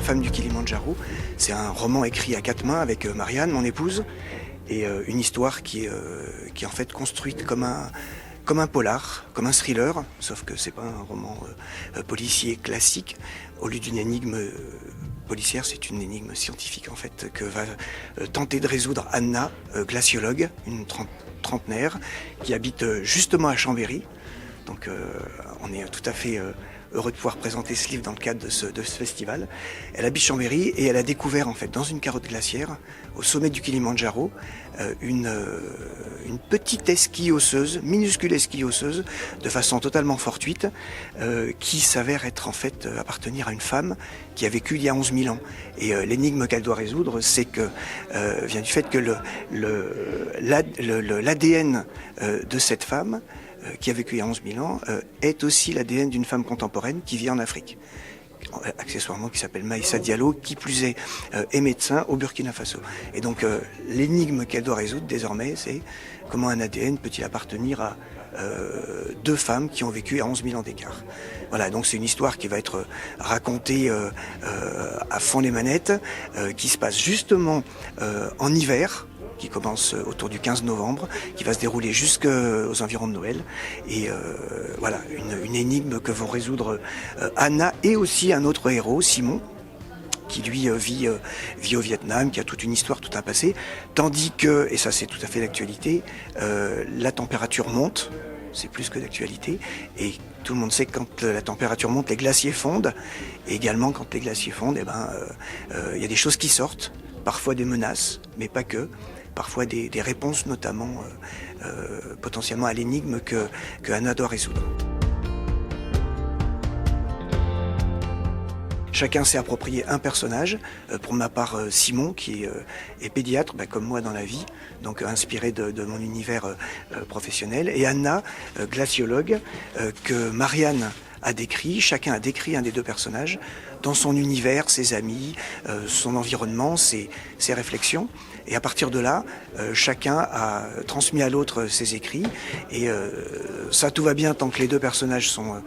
femme du Kilimandjaro. C'est un roman écrit à 4 mains avec Marianne, mon épouse, et une histoire qui est en fait construite comme un polar, comme un thriller, sauf que c'est pas un roman policier classique. Au lieu d'une énigme policière, c'est une énigme scientifique en fait que va tenter de résoudre Anna, glaciologue, une trentenaire, qui habite justement à Chambéry. Donc on est tout à fait heureux de pouvoir présenter ce livre dans le cadre de ce festival. Elle habite Chambéry et elle a découvert en fait dans une carotte glaciaire, au sommet du Kilimandjaro, une petite esquille osseuse, minuscule esquille osseuse, de façon totalement fortuite, qui s'avère être en fait appartenir à une femme qui a vécu il y a 11 000 ans. Et l'énigme qu'elle doit résoudre, c'est que vient du fait que l'ADN de cette femme qui a vécu il y a 11 000 ans, est aussi l'ADN d'une femme contemporaine qui vit en Afrique, accessoirement qui s'appelle Maïssa Diallo, qui plus est médecin au Burkina Faso. Et donc l'énigme qu'elle doit résoudre désormais, c'est comment un ADN peut-il appartenir à deux femmes qui ont vécu à 11 000 ans d'écart. Voilà, donc c'est une histoire qui va être racontée à fond les manettes, qui se passe justement en hiver, qui commence autour du 15 novembre, qui va se dérouler jusqu'aux environs de Noël. Et voilà, une énigme que vont résoudre Anna et aussi un autre héros, Simon, qui lui vit au Vietnam, qui a toute une histoire, tout un passé, tandis que, et ça c'est tout à fait d'actualité, la température monte, c'est plus que d'actualité, et tout le monde sait que quand la température monte, les glaciers fondent, et également quand les glaciers fondent, y a des choses qui sortent, parfois des menaces, mais pas que, parfois des réponses notamment potentiellement à l'énigme que Anna doit résoudre. Chacun s'est approprié un personnage. Pour ma part, Simon, qui est pédiatre, comme moi dans la vie, donc inspiré de mon univers professionnel. Et Anna, glaciologue, que Marianne a décrit. Chacun a décrit un des deux personnages dans son univers, ses amis, son environnement, ses réflexions. Et à partir de là, chacun a transmis à l'autre ses écrits. Et ça, tout va bien tant que les deux personnages sont,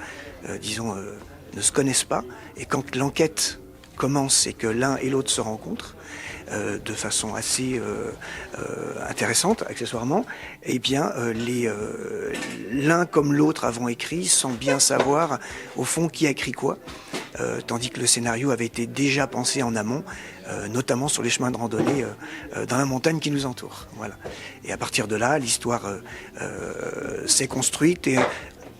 ne se connaissent pas. Et quand l'enquête commence et que l'un et l'autre se rencontrent, de façon assez intéressante, accessoirement, eh bien, l'un comme l'autre avons écrit sans bien savoir, au fond, qui a écrit quoi. Tandis que le scénario avait été déjà pensé en amont, notamment sur les chemins de randonnée dans la montagne qui nous entoure. Voilà. Et à partir de là, l'histoire s'est construite et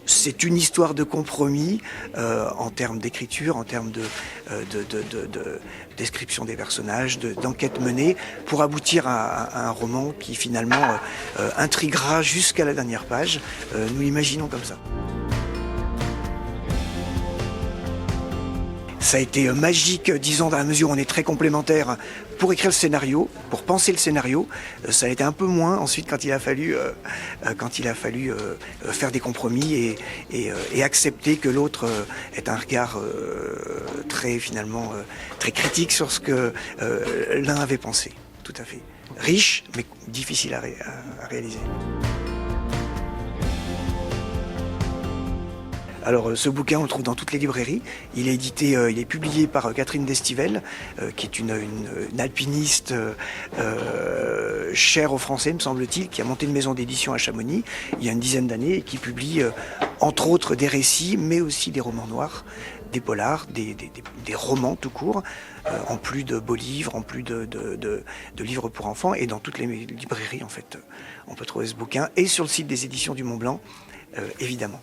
c'est une histoire de compromis en termes d'écriture, en termes de description des personnages, d'enquête menée, pour aboutir à un roman qui finalement intriguera jusqu'à la dernière page. Nous l'imaginons comme ça. Ça a été magique, disons, dans la mesure où on est très complémentaires pour écrire le scénario, pour penser le scénario. Ça a été un peu moins ensuite quand il a fallu faire des compromis et accepter que l'autre ait un regard très critique sur ce que l'un avait pensé. Tout à fait. Riche, mais difficile à réaliser. Alors ce bouquin, on le trouve dans toutes les librairies. Il est édité, il est publié par Catherine Destivelle, qui est une alpiniste chère aux Français, me semble-t-il, qui a monté une maison d'édition à Chamonix il y a une dizaine d'années et qui publie entre autres des récits, mais aussi des romans noirs, des polars, des romans tout court, en plus de beaux livres, en plus de livres pour enfants. Et dans toutes les librairies, en fait, on peut trouver ce bouquin. Et sur le site des éditions du Mont Blanc, évidemment.